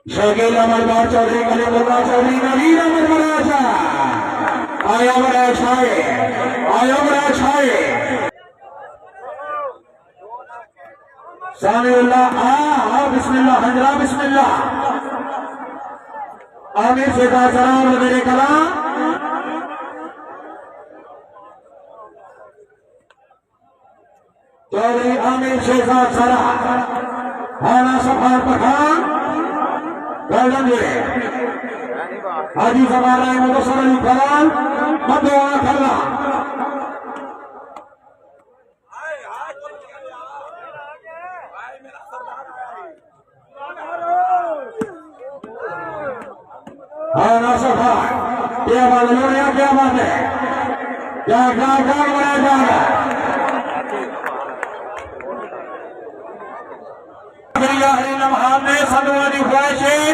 शकील अमर बार चौधरी कलीमुल्लाह चौधरी नवीन अमर मराठा आया बड़ा छाए सामीउल्लाह बिस्मिल्लाह हजरा बिस्मिल्लाह आमिर से का सलाम मेरे कलाम चौधरी आमिर शेखा सरा हाना सफार पठान गर्दन जुड़े हाजी सवार मुदस्सर अली खलाल मदुआ खल्ला हाना सफार क्या बात है क्या बात है क्या बनाया जा रहा है लम्हात में सदवानी ख्वाहिश